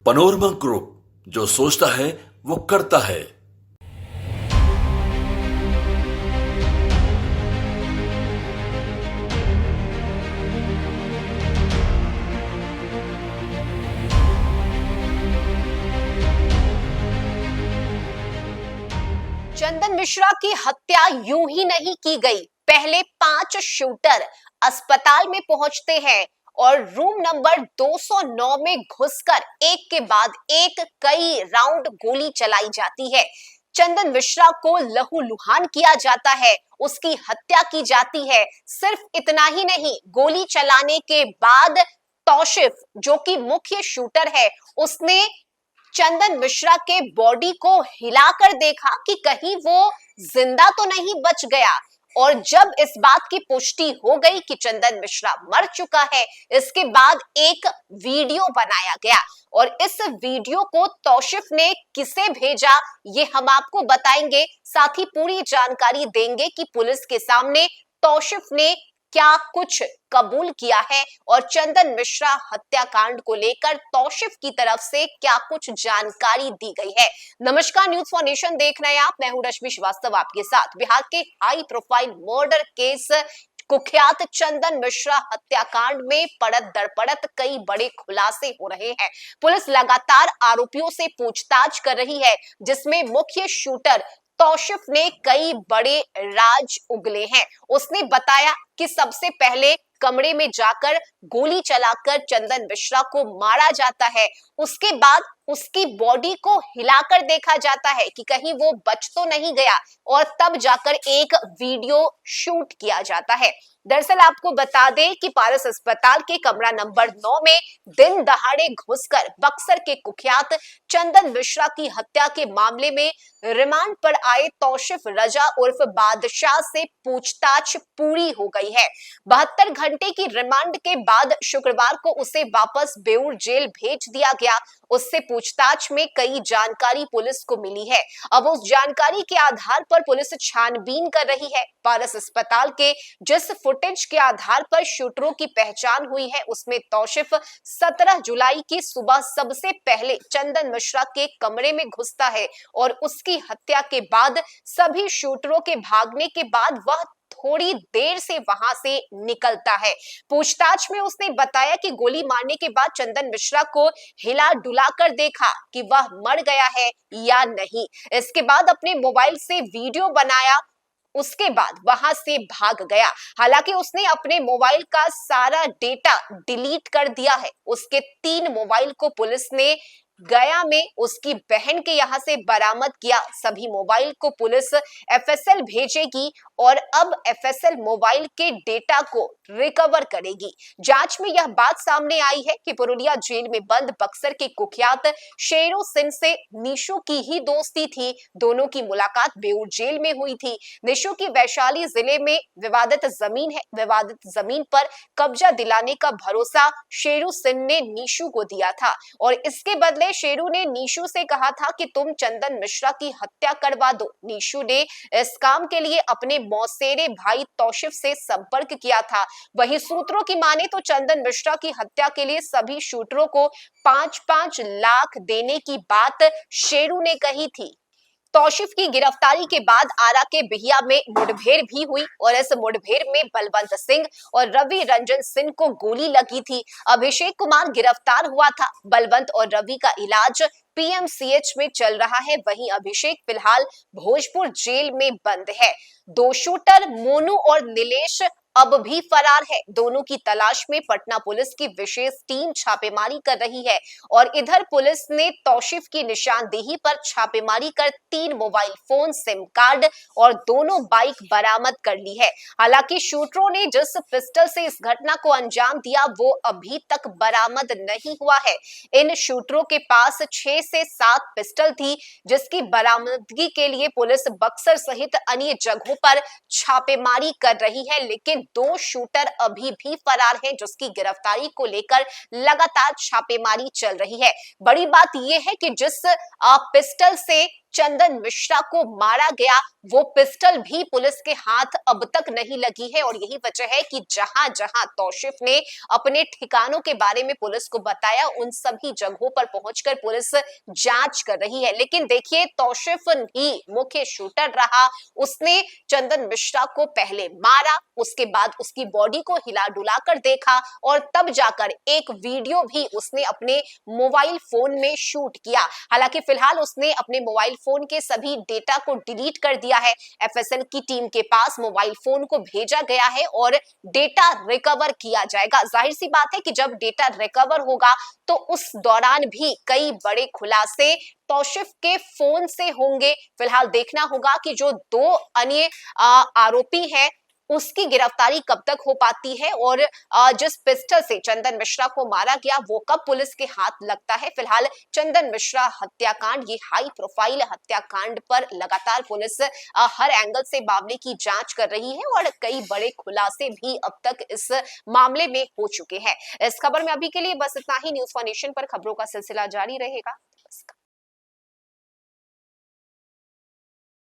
Panorama group, जो सोचता है वो करता है। चंदन मिश्रा की हत्या यूं ही नहीं की गई। पहले 5 शूटर अस्पताल में पहुंचते हैं और रूम नंबर 209 में घुसकर एक के बाद एक कई राउंड गोली चलाई जाती है। चंदन मिश्रा को लहूलुहान किया जाता है, उसकी हत्या की जाती है। सिर्फ इतना ही नहीं, गोली चलाने के बाद तौशिफ, जो कि मुख्य शूटर है, उसने चंदन मिश्रा के बॉडी को हिलाकर देखा कि कहीं वो जिंदा तो नहीं बच गया। और जब इस बात की पुष्टि हो गई कि चंदन मिश्रा मर चुका है, इसके बाद एक वीडियो बनाया गया और इस वीडियो को तौशिफ ने किसे भेजा ये हम आपको बताएंगे। साथ ही पूरी जानकारी देंगे कि पुलिस के सामने तौशिफ ने क्या कुछ कबूल किया है और चंदन मिश्रा हत्याकांड को लेकर तौशिफ की तरफ से क्या कुछ जानकारी दी गई है। नमस्कार, न्यूज फॉर नेशन देख रहे हैं आप। मैं हूं रश्मि श्रीवास्तव आपके साथ। बिहार के हाई प्रोफाइल मर्डर केस कुख्यात चंदन मिश्रा हत्याकांड में पड़त दर पड़त कई बड़े खुलासे हो रहे हैं। पुलिस लगातार आरोपियों से पूछताछ कर रही है, जिसमें मुख्य शूटर तौशिफ ने कई बड़े राज उगले हैं। उसने बताया कि सबसे पहले कमरे में जाकर गोली चलाकर चंदन मिश्रा को मारा जाता है, उसके बाद उसकी बॉडी को हिलाकर देखा जाता है कि कहीं वो बच तो नहीं गया, और तब जाकर एक वीडियो शूट किया जाता है। दरअसल आपको बता दें कि पारस अस्पताल के कमरा नंबर 9 में दिन दहाड़े घुसकर बक्सर के कुख्यात चंदन मिश्रा की हत्या के मामले में रिमांड पर आए तौशिफ रजा उर्फ बादशाह से पूछताछ पूरी हो गई है। 72 घंटे की रिमांड के बाद शुक्रवार को उसे वापस बेऊर जेल भेज दिया गया। उससे पूछताछ में कई जानकारी पुलिस को मिली है। अब उस जानकारी के आधार पर पुलिस छानबीन कर रही है। पारस अस्पताल के जिस फुटेज के आधार पर शूटरों की पहचान हुई है, उसमें तौशिफ 17 जुलाई की सुबह सबसे पहले चंदन मिश्रा के कमरे में घुसता है और उसकी हत्या के बाद सभी शूटरों के भागने के बाद वह थोड़ी देर से वहां से निकलता है। पूछताछ में उसने बताया कि गोली मारने के बाद चंदन मिश्रा को हिला डुला कर देखा कि वह मर गया है या नहीं। इसके बाद अपने मोबाइल से वीडियो बनाया, उसके बाद वहां से भाग गया। हालांकि उसने अपने मोबाइल का सारा डेटा डिलीट कर दिया है। उसके 3 मोबाइल को पुलिस ने गया में उसकी बहन के यहां से बरामद किया। सभी मोबाइल को पुलिस एफएसएल भेजेगी और अब एफएसएल मोबाइल के डेटा को रिकवर करेगी। जांच में यह बात सामने आई है कि पुरुलिया जेल में बंद बक्सर के कुख्यात शेरू सिंह से निशु की ही दोस्ती थी। दोनों की मुलाकात बेऊर जेल में हुई थी। निशु की वैशाली जिले में विवादित जमीन है। विवादित जमीन पर कब्जा दिलाने का भरोसा शेरू सिंह ने निशु को दिया था और इसके बदले शेरू ने निशु से कहा था कि तुम चंदन मिश्रा की हत्या करवा दो। निशु ने इस काम के लिए अपने मौसेरे भाई तौशिफ से संपर्क किया था। वहीं सूत्रों की माने तो चंदन मिश्रा की हत्या के लिए सभी शूटरों को 5-5 लाख देने की बात शेरू ने कही थी। तौशिफ की गिरफ्तारी के बाद आरा के बिहिया में मुठभेड़ भी हुई और इस मुठभेड़ में बलवंत सिंह और रवि रंजन सिंह को गोली लगी थी। अभिषेक कुमार गिरफ्तार हुआ था। बलवंत और रवि का इलाज पीएमसीएच में चल रहा है। वहीं अभिषेक फिलहाल भोजपुर जेल में बंद है। 2 शूटर मोनू और नीलेश अब भी फरार है। दोनों की तलाश में पटना पुलिस की विशेष टीम छापेमारी कर रही है और इधर पुलिस ने तौशिफ की निशानदेही पर छापेमारी कर 3 मोबाइल फोन, सिम कार्ड और दोनों बाइक बरामद कर ली है। हालांकि शूटरों ने जिस पिस्टल से इस घटना को अंजाम दिया वो अभी तक बरामद नहीं हुआ है। इन शूटरों के पास 6 से 7 पिस्टल थी, जिसकी बरामदगी के लिए पुलिस बक्सर सहित अन्य जगहों पर छापेमारी कर रही है। लेकिन 2 शूटर अभी भी फरार हैं, जिसकी गिरफ्तारी को लेकर लगातार छापेमारी चल रही है। बड़ी बात यह है कि जिस पिस्टल से चंदन मिश्रा को मारा गया वो पिस्टल भी पुलिस के हाथ अब तक नहीं लगी है। और यही वजह है कि जहां जहां तौसिफ ने अपने ठिकानों के बारे में पुलिस को बताया, उन सभी जगहों पर पहुंचकर पुलिस जांच कर रही है। लेकिन देखिए, तौसिफ ही मुख्य शूटर रहा। उसने चंदन मिश्रा को पहले मारा, उसके बाद उसकी बॉडी को हिला डुला कर देखा और तब जाकर एक वीडियो भी उसने अपने मोबाइल फोन में शूट किया। हालांकि फिलहाल उसने अपने मोबाइल फोन के सभी डेटा को डिलीट कर दिया है। एफएसएल की टीम के पास मोबाइल फोन को भेजा गया है और डेटा रिकवर किया जाएगा। जाहिर सी बात है कि जब डेटा रिकवर होगा तो उस दौरान भी कई बड़े खुलासे तौसिफ के फोन से होंगे। फिलहाल देखना होगा कि जो दो अन्य आरोपी हैं उसकी गिरफ्तारी कब तक हो पाती है और जिस पिस्टल से चंदन मिश्रा को मारा गया वो कब पुलिस के हाथ लगता है। फिलहाल चंदन मिश्रा हत्याकांड, ये हाई प्रोफाइल हत्याकांड पर लगातार पुलिस हर एंगल से मामले की जांच कर रही है और कई बड़े खुलासे भी अब तक इस मामले में हो चुके हैं। इस खबर में अभी के लिए बस इतना ही। न्यूज़ फॉर नेशन पर खबरों का सिलसिला जारी रहेगा।